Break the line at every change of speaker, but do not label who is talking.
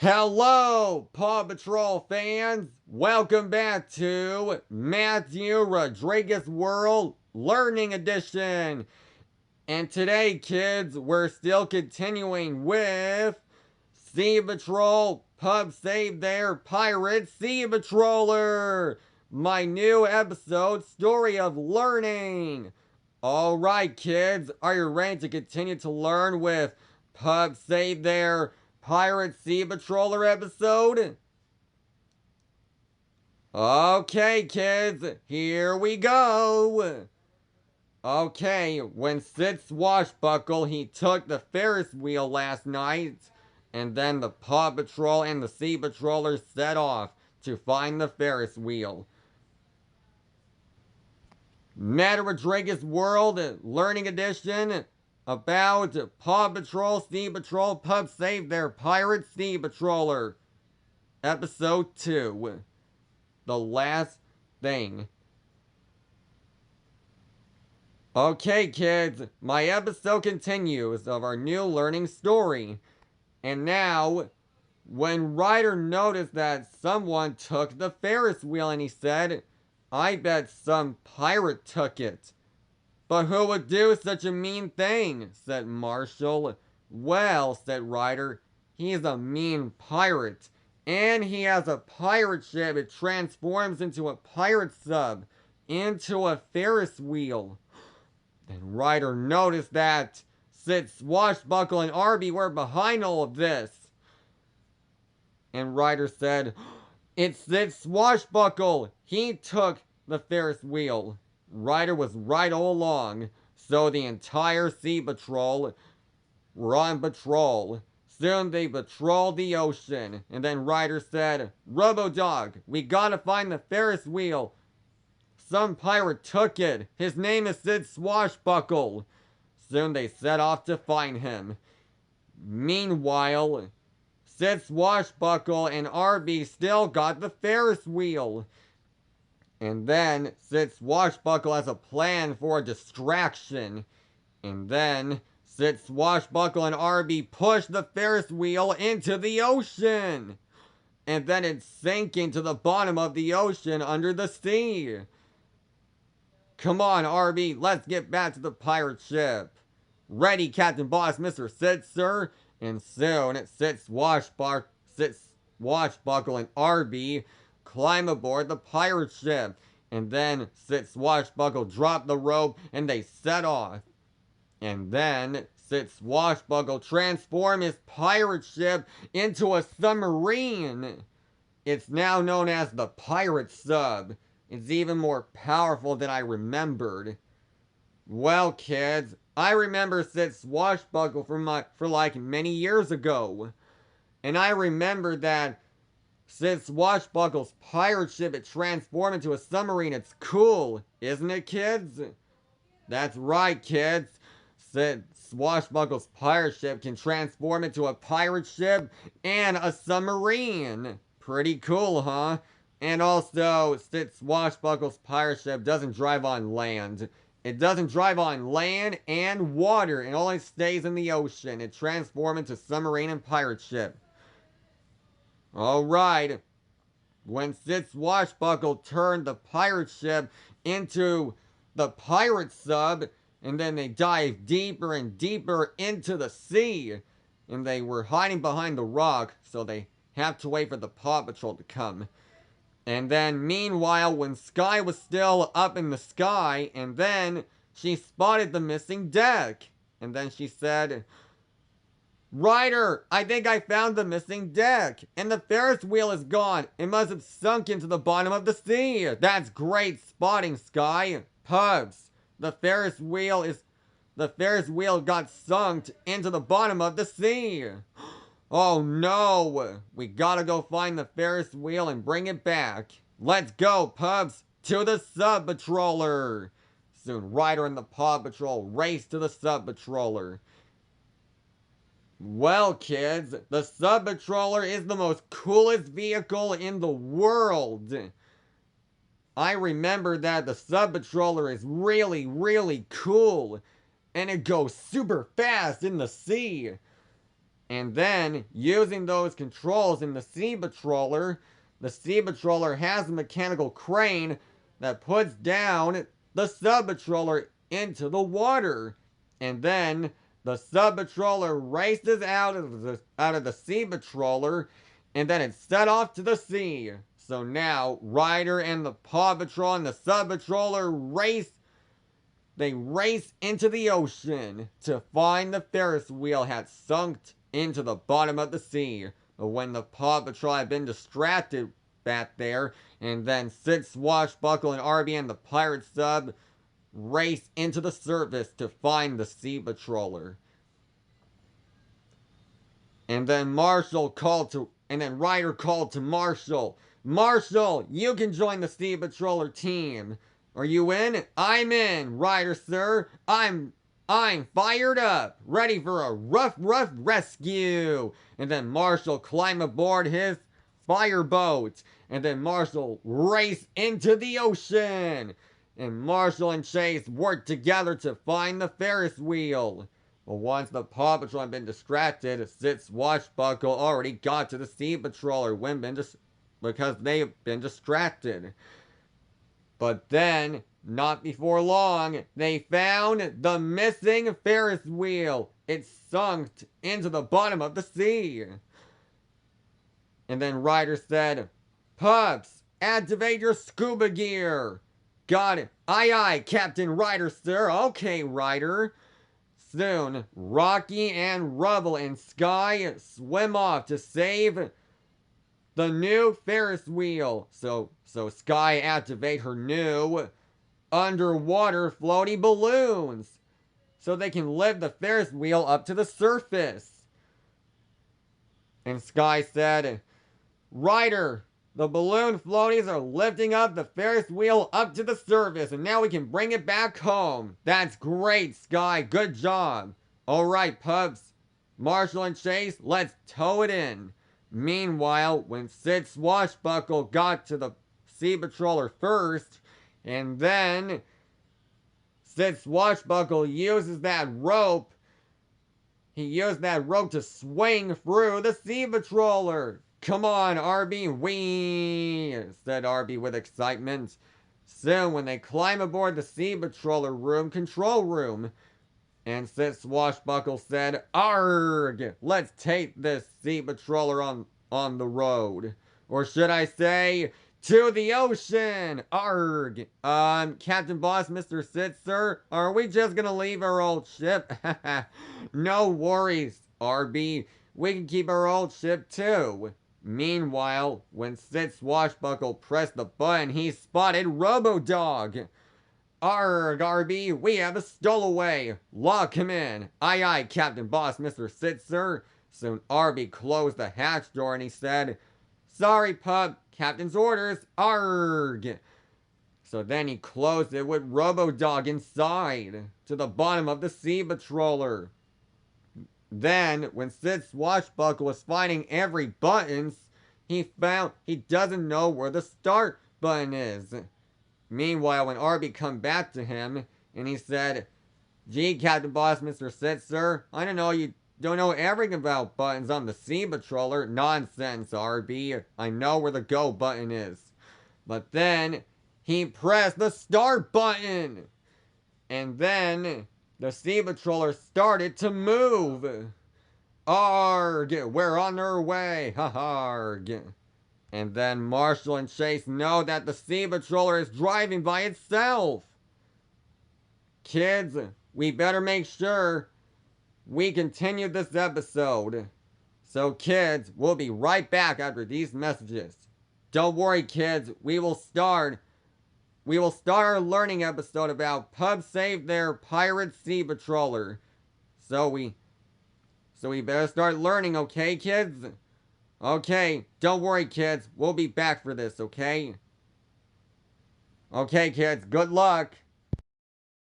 Hello, Paw Patrol fans! Welcome back to Matthew Rodriguez World Learning Edition! And today, kids, we're still continuing with Sea Patrol Pups Save Their Pirate Sea Patroller! My new episode, Story of Learning! Alright, kids, are you ready to continue to learn with Pups Save Their Pirate Sea Patroller episode? Okay, kids, here we go. Okay, when Sid Swashbuckle, he took the Ferris wheel last night, and then the Paw Patrol and the Sea Patroller set off to find the Ferris wheel. Matt Rodriguez World Learning Edition about Paw Patrol, Sea Patrol, Pups Save Their Pirate Sea Patroller. Episode 2. The Last Thing. Okay, kids, my episode continues of our new learning story. And now, when Ryder noticed that someone took the Ferris wheel and he said, "I bet some pirate took it." "But who would do such a mean thing?" said Marshall. "Well," said Ryder, "he's a mean pirate. And he has a pirate ship. It transforms into a pirate sub, into a Ferris wheel." Then Ryder noticed that Sid Swashbuckle and Arby were behind all of this. And Ryder said, "It's Sid Swashbuckle. He took the Ferris wheel." Ryder was right all along, so the entire Sea Patrol were on patrol. Soon they patrolled the ocean, and then Ryder said, "Robo-Dog, we gotta find the Ferris wheel. Some pirate took it. His name is Sid Swashbuckle." Soon they set off to find him. Meanwhile, Sid Swashbuckle and Arby still got the Ferris wheel. And then Sid Swashbuckle has a plan for a distraction. And then Sid Swashbuckle and Arby push the Ferris wheel into the ocean. And then it's sinking to the bottom of the ocean under the sea. "Come on, Arby, let's get back to the pirate ship." "Ready, Captain Boss, Mr. Sid, sir." And soon Sid Swashbuckle and Arby climb aboard the pirate ship. And then Sid Swashbuckle dropped the rope and they set off. And then Sid Swashbuckle transformed his pirate ship into a submarine. It's now known as the Pirate Sub. It's even more powerful than I remembered. Well, kids, I remember Sid Swashbuckle for like many years ago. And I remember that Sid Swashbuckle's pirate ship, it transformed into a submarine. It's cool, isn't it, kids? That's right, kids. Sid Swashbuckle's pirate ship can transform into a pirate ship and a submarine. Pretty cool, huh? And also, Sid Swashbuckle's pirate ship doesn't drive on land. It doesn't drive on land and water. It only stays in the ocean. It transforms into submarine and pirate ship. Alright. When Sid Swashbuckle turned the pirate ship into the pirate sub, and then they dived deeper and deeper into the sea, and they were hiding behind the rock, so they have to wait for the Paw Patrol to come. And then, meanwhile, when Sky was still up in the sky, and then she spotted the missing deck. And then she said, "Ryder, I think I found the missing deck, and the Ferris wheel is gone. It must have sunk into the bottom of the sea." "That's great spotting, Sky." "Pups, the Ferris wheel got sunk into the bottom of the sea." "Oh no, we gotta go find the Ferris wheel and bring it back." "Let's go, Pups, to the Sub Patroller." Soon Ryder and the Paw Patrol race to the Sub Patroller. Well, kids, the Sub Patroller is the most coolest vehicle in the world. I remember that the Sub Patroller is really, really cool. And it goes super fast in the sea. And then, using those controls in the Sea Patroller, the Sea Patroller has a mechanical crane that puts down the Sub Patroller into the water. And then the Sub Patroller races out of the Sea Patroller, and then it's set off to the sea. So now Ryder and the Paw Patrol and the Sub Patroller race into the ocean to find the Ferris wheel had sunk into the bottom of the sea. When the Paw Patrol had been distracted back there, and then Sid, Swashbuckle, and Arby and the pirate sub race into the surface to find the Sea Patroller. And then Ryder called to Marshall. Marshall, you can join the Sea Patroller team. Are you in? I'm in, Ryder, sir. I'm fired up, ready for a rough rescue. And then Marshall climbed aboard his fireboat. And then Marshall raced into the ocean. And Marshall and Chase worked together to find the Ferris wheel. But once the Paw Patrol had been distracted, Sid, Swashbuckle already got to the Sea Patroller because they've been distracted. But then, not before long, they found the missing Ferris wheel. It sunk into the bottom of the sea. And then Ryder said, Pups, activate your scuba gear. Got it. Aye, aye, Captain Ryder, sir. Okay, Ryder. Soon, Rocky and Rubble and Sky swim off to save the new Ferris wheel. So Sky activate her new underwater floaty balloons so they can lift the Ferris wheel up to the surface. And Sky said, Ryder, the balloon floaties are lifting up the Ferris wheel up to the surface, and now we can bring it back home. That's great, Sky. Good job. All right, Pups. Marshall and Chase, let's tow it in. Meanwhile, when Sid, Swashbuckle got to the Sea Patroller first, and then Sid, Swashbuckle uses that rope. He used that rope to swing through the Sea Patroller. Come on, Arby, wee, said Arby with excitement. Soon, when they climb aboard the Sea Patroller control room, and Sid, Swashbuckle said, Arg, let's take this Sea Patroller on the road. Or should I say, to the ocean, arg. Captain Boss, Mr. Sid, sir, are we just gonna leave our old ship? No worries, Arby, we can keep our old ship too. Meanwhile, when Sid, Swashbuckle pressed the button, he spotted Robo-Dog. Arg, Arby, we have a stowaway. Lock him in. Aye, aye, Captain Boss, Mr. Sid, sir. Soon Arby closed the hatch door and he said, Sorry, pup, Captain's orders, arg. So then he closed it with Robo-Dog inside, to the bottom of the Sea Patroller. Then, when Sid, Swashbuckle was finding every button, he found he doesn't know where the start button is. Meanwhile, when Arby come back to him, and he said, Gee, Captain Boss, Mr. Sid, sir, I don't know, you don't know everything about buttons on the Sea Patroller. Nonsense, Arby. I know where the go button is. But then, he pressed the start button. And then, the Sea Patroller started to move. Arg, we're on our way. Ha-harg. And then Marshall and Chase know that the Sea Patroller is driving by itself. Kids, we better make sure we continue this episode. So kids, we'll be right back after these messages. Don't worry, kids, we will start our learning episode about Pups save their pirate Sea Patroller. So we better start learning, okay, kids? Okay, don't worry, kids. We'll be back for this, okay? Okay, kids, good luck.